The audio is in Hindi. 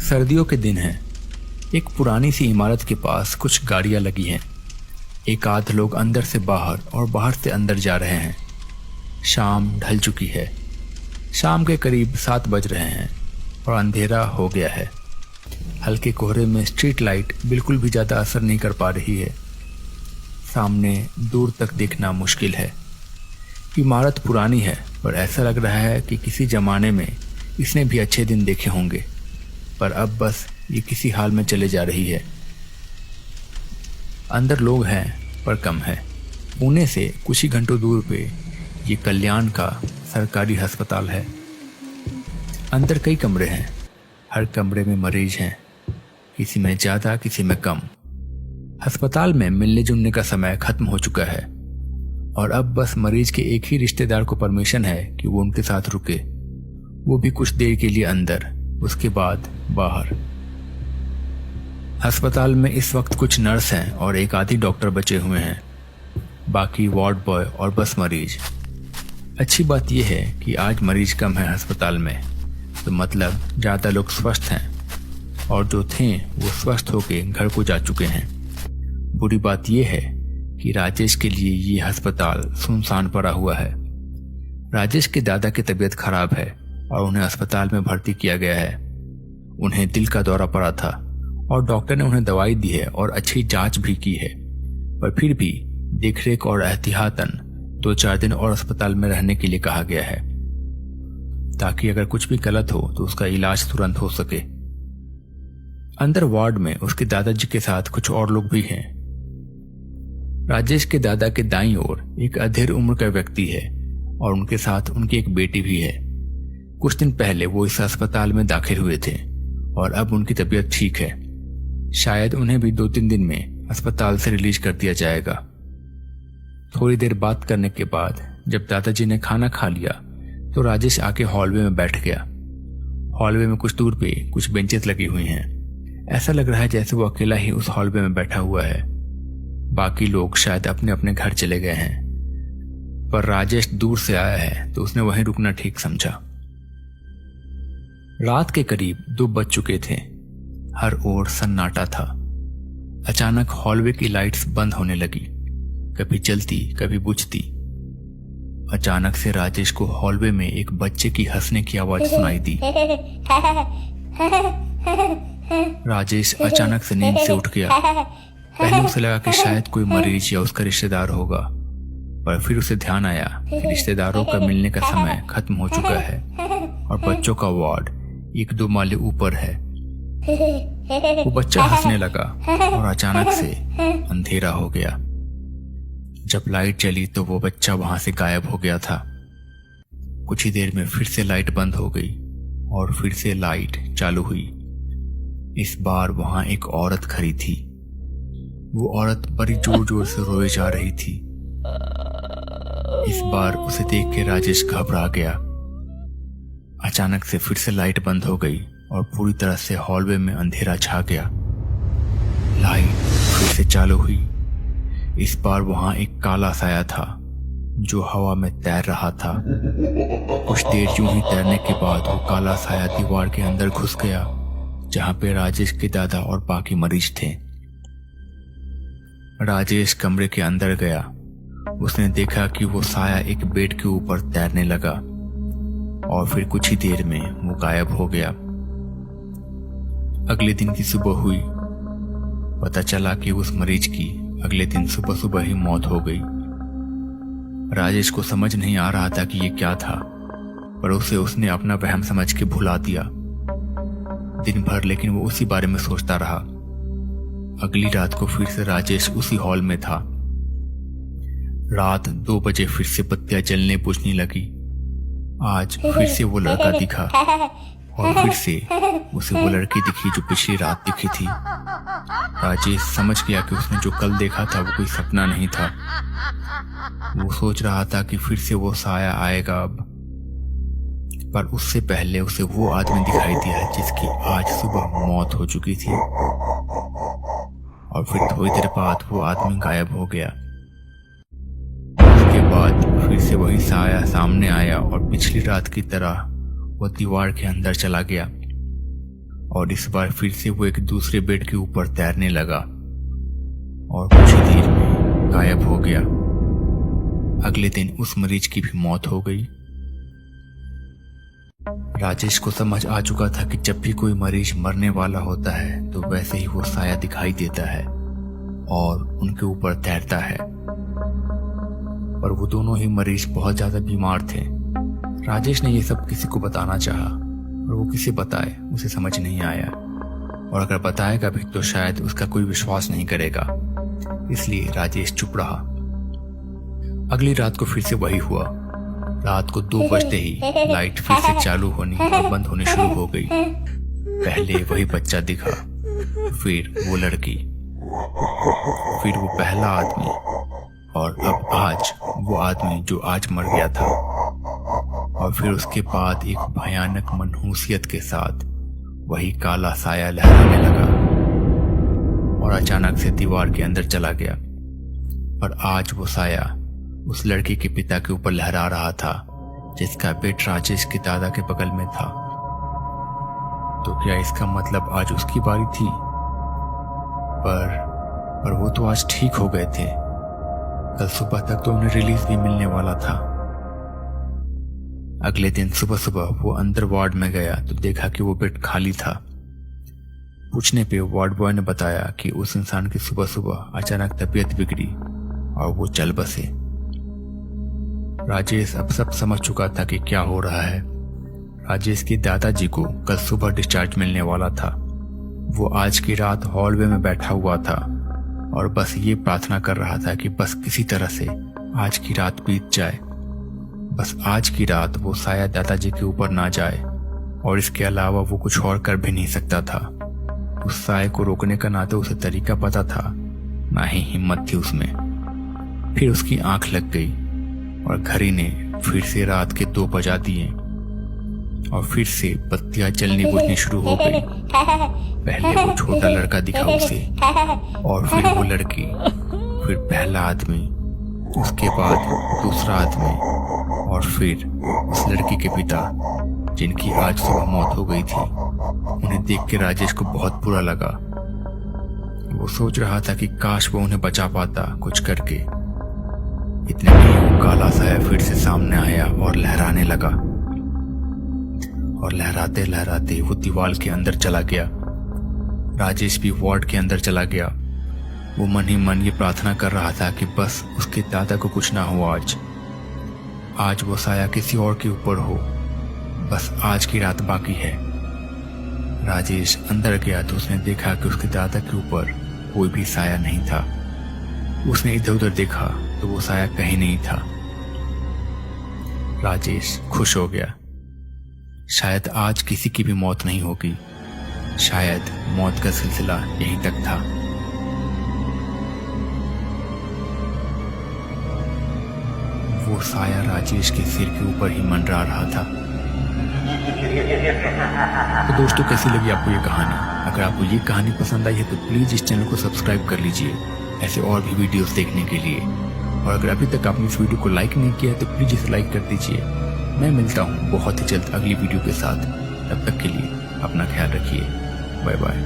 सर्दियों के दिन हैं। एक पुरानी सी इमारत के पास कुछ गाड़ियां लगी हैं। एक आध लोग अंदर से बाहर और बाहर से अंदर जा रहे हैं। शाम ढल चुकी है। शाम के करीब 7 बज रहे हैं और अंधेरा हो गया है। हल्के कोहरे में स्ट्रीट लाइट बिल्कुल भी ज़्यादा असर नहीं कर पा रही है। सामने दूर तक देखना मुश्किल है। इमारत पुरानी है पर ऐसा लग रहा है कि किसी ज़माने में इसने भी अच्छे दिन देखे होंगे, पर अब बस ये किसी हाल में चले जा रही है। अंदर लोग हैं पर कम है। पुणे से कुछ ही घंटों दूर पे ये कल्याण का सरकारी अस्पताल है। अंदर कई कमरे हैं। हर कमरे में मरीज हैं, किसी में ज़्यादा किसी में कम। अस्पताल में मिलने जुलने का समय खत्म हो चुका है और अब बस मरीज के एक ही रिश्तेदार को परमिशन है कि वो उनके साथ रुके, वो भी कुछ देर के लिए अंदर, उसके बाद बाहर। अस्पताल में इस वक्त कुछ नर्स हैं और एक आधी डॉक्टर बचे हुए हैं, बाकी वार्ड बॉय और बस मरीज। अच्छी बात यह है कि आज मरीज कम है अस्पताल में, तो मतलब ज़्यादा लोग स्वस्थ हैं और जो थे वो स्वस्थ होके घर को जा चुके हैं। बुरी बात यह है कि राजेश के लिए ये अस्पताल सुनसान पड़ा हुआ है। राजेश के दादा की तबीयत खराब है और उन्हें अस्पताल में भर्ती किया गया है। उन्हें दिल का दौरा पड़ा था और डॉक्टर ने उन्हें दवाई दी है और अच्छी जांच भी की है, पर फिर भी देखरेख और एहतियातन 2-4 दिन और अस्पताल में रहने के लिए कहा गया है, ताकि अगर कुछ भी गलत हो तो उसका इलाज तुरंत हो सके। अंदर वार्ड में उसके दादाजी के साथ कुछ और लोग भी हैं। राजेश के दादा के दाईं ओर एक अधेड़ उम्र का व्यक्ति है और उनके साथ उनकी एक बेटी भी है। कुछ दिन पहले वो इस अस्पताल में दाखिल हुए थे और अब उनकी तबीयत ठीक है। शायद उन्हें भी 2-3 दिन में अस्पताल से रिलीज कर दिया जाएगा। थोड़ी देर बात करने के बाद जब दादाजी ने खाना खा लिया तो राजेश आके हॉलवे में बैठ गया। हॉलवे में कुछ दूर पे कुछ बेंचेस लगी हुई हैं। ऐसा लग रहा है जैसे वो अकेला ही उस हॉलवे में बैठा हुआ है। बाकी लोग शायद अपने अपने घर चले गए हैं, पर राजेश दूर से आया है तो उसने वहीं रुकना ठीक समझा। रात के करीब 2 बज चुके थे। हर ओर सन्नाटा था। अचानक हॉलवे की लाइट्स बंद होने लगी, कभी जलती कभी बुझती। अचानक से राजेश को हॉलवे में एक बच्चे की हंसने की आवाज सुनाई दी। राजेश अचानक से नींद से उठ गया। पहले उसे लगा कि शायद कोई मरीज या उसका रिश्तेदार होगा, पर फिर उसे ध्यान आया कि रिश्तेदारों का मिलने का समय खत्म हो चुका है और बच्चों का वार्ड 1-2 माले ऊपर है। वो बच्चा हंसने लगा और अचानक से अंधेरा हो गया। जब लाइट जली तो वो बच्चा वहां से गायब हो गया था। कुछ ही देर में फिर से लाइट बंद हो गई और फिर से लाइट चालू हुई। इस बार वहां एक औरत खड़ी थी। वो औरत बड़ी जोर जोर से रोए जा रही थी। इस बार उसे देख के राजेश घबरा गया। अचानक से फिर से लाइट बंद हो गई और पूरी तरह से हॉलवे में अंधेरा छा गया। लाइट फिर से चालू हुई। इस बार वहां एक काला साया था जो हवा में तैर रहा था। कुछ देर यूं ही तैरने के बाद वो काला साया दीवार के अंदर घुस गया, जहां पे राजेश के दादा और बाकी मरीज थे। राजेश कमरे के अंदर गया। उसने देखा कि वो साया एक बेड के ऊपर तैरने लगा और फिर कुछ ही देर में वो गायब हो गया। अगले दिन की सुबह हुई। पता चला कि उस मरीज की अगले दिन सुबह सुबह ही मौत हो गई। राजेश को समझ नहीं आ रहा था कि ये क्या था, पर उसने अपना वहम समझ के भुला दिया। दिन भर लेकिन वो उसी बारे में सोचता रहा। अगली रात को फिर से राजेश उसी हॉल में था। रात 2 बजे फिर से बत्तियां जलने बुझने लगी। आज फिर से वो लड़का दिखा और फिर से उसे वो लड़की दिखी जो पिछली रात दिखी थी। राजेश समझ गया कि उसने जो कल देखा था वो कोई सपना नहीं था। वो सोच रहा था कि फिर से वो साया आएगा अब, पर उससे पहले उसे वो आदमी दिखाई दिया जिसकी आज सुबह मौत हो चुकी थी और फिर थोड़ी देर बाद वो आदमी गायब हो गया। उसके बाद फिर से वही साया सामने आया और पिछली रात की तरह वो दीवार के अंदर चला गया। और इस बार फिर से वो एक दूसरे बेड के ऊपर तैरने लगा और कुछ ही देर में गायब हो गया। अगले दिन उस मरीज की भी मौत हो गई। राजेश को समझ आ चुका था कि जब भी कोई मरीज मरने वाला होता है तो वैसे ही वो साया दिखाई देता है और उनके ऊपर तैरता है। और वो दोनों ही मरीज बहुत ज्यादा बीमार थे। राजेश ने ये सब किसी को बताना चाहा और वो किसे बताए उसे समझ नहीं आया, और अगर बताएगा भी तो शायद उसका कोई विश्वास नहीं करेगा, इसलिए राजेश चुप रहा। अगली रात को फिर से वही हुआ। रात को 2 बजते ही लाइट फिर से चालू होनी और बंद होनी शुरू हो गई। पहले वही बच्चा दिखा, फिर वो लड़की, फिर वो पहला आदमी, और अब आज वो आदमी जो आज मर गया था। और फिर उसके बाद एक भयानक मनहूसियत के साथ वही काला साया लहराने लगा और अचानक से दीवार के अंदर चला गया। पर आज वो साया उस लड़की के पिता के ऊपर लहरा रहा था जिसका बेट राजेश के दादा के बगल में था। तो क्या इसका मतलब आज उसकी बारी थी? पर वो तो आज ठीक हो गए थे। कल सुबह तक तो उन्हें रिलीज भी मिलने वाला था। अगले दिन सुबह सुबह वो अंदर वार्ड में गया तो देखा कि वो बेड खाली था। पूछने पे वार्ड बॉय ने बताया कि उस इंसान की सुबह सुबह अचानक तबीयत बिगड़ी और वो चल बसे। राजेश अब सब समझ चुका था कि क्या हो रहा है। राजेश के दादाजी को कल सुबह डिस्चार्ज मिलने वाला था। वो आज की रात हॉलवे में बैठा हुआ था और बस ये प्रार्थना कर रहा था कि बस किसी तरह से आज की रात बीत जाए। बस आज की रात वो साया दादाजी के ऊपर ना जाए, और इसके अलावा वो कुछ और कर भी नहीं सकता था। उस साये को रोकने का ना तो उसे तरीका पता था, ना ही हिम्मत थी उसमें। फिर उसकी आंख लग गई और घड़ी ने फिर से रात के 2 बजा दिए और फिर से बत्तियां जलनी बुझनी शुरू हो गई। पहले वो छोटा लड़का दिखा उसे, और फिर वो लड़की, फिर पहला आदमी, उसके बाद दूसरा आदमी, और फिर उस लड़की के पिता जिनकी आज सुबह मौत हो गई थी। उन्हें देख के राजेश को बहुत बुरा लगा। वो सोच रहा था कि काश वो उन्हें बचा पाता कुछ करके। इतने में वो काला साया फिर से सामने आया और लहराने लगा, और लहराते लहराते वो दीवार के अंदर चला गया। राजेश भी वार्ड के अंदर चला गया। वो मन ही मन ये प्रार्थना कर रहा था कि बस उसके दादा को कुछ ना हो आज वो साया किसी और के ऊपर हो। बस आज की रात बाकी है। राजेश अंदर गया तो उसने देखा कि उसके दादा के ऊपर कोई भी साया नहीं था। उसने इधर उधर देखा तो वो साया कहीं नहीं था। राजेश खुश हो गया। शायद आज किसी की भी मौत नहीं होगी। शायद मौत का सिलसिला यहीं तक था। वो साया राजेश के सिर के ऊपर ही मंडरा रहा था। तो दोस्तों, कैसी लगी आपको ये कहानी? अगर आपको ये कहानी पसंद आई है तो प्लीज इस चैनल को सब्सक्राइब कर लीजिए ऐसे और भी वीडियोस देखने के लिए। और अगर अभी तक आपने इस वीडियो को लाइक नहीं किया है तो प्लीज इसे लाइक कर दीजिए। मैं मिलता हूँ बहुत ही जल्द अगली वीडियो के साथ। तब तक के लिए अपना ख्याल रखिए। Bye bye.